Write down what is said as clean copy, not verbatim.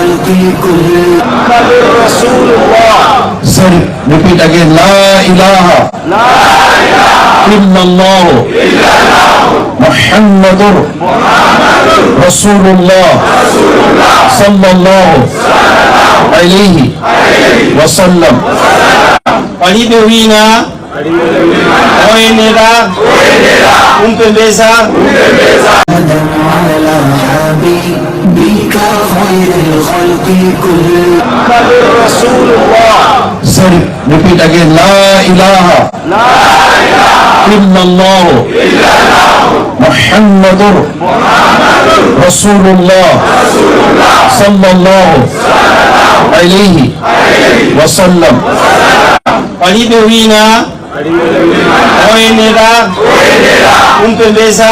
للخلق كل رسول الله. Sorry, repeat again. La ilaha illallah Muhammadur Rasulullah sallallahu alaihi wasallam. Palido huina, oenera, umpembeza, على حبيبك خير الخلق كل رسول الله. Sorry, repeat again. La ilaha illallah Muhammadur Rasulullah sallallahu alaihi wasallam. Palido huina, oenera, umpembeza,